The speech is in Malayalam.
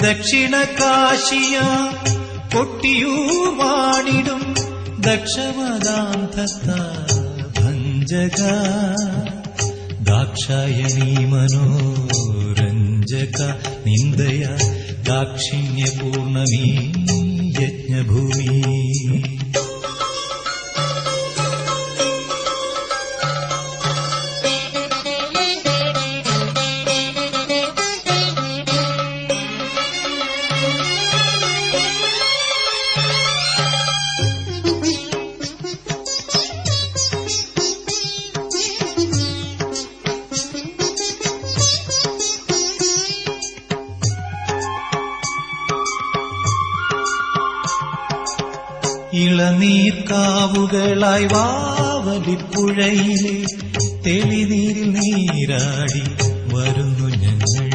ദക്ഷിണ കാശിയ കൊട്ടിയൂർ വാണിടും ദക്ഷമദാന്തത്ത ഭഞ്ജക ദാക്ഷായണീ മനോരഞ്ജക നിന്ദയ ദാക്ഷിണ്യപൂർണമീ യജ്ഞഭൂമി. ഇളനീർക്കാവുകളായി വാവലിപ്പുഴയിലെ തെളിനീരിൽ നീരാടി വരുന്നു ഞങ്ങൾ.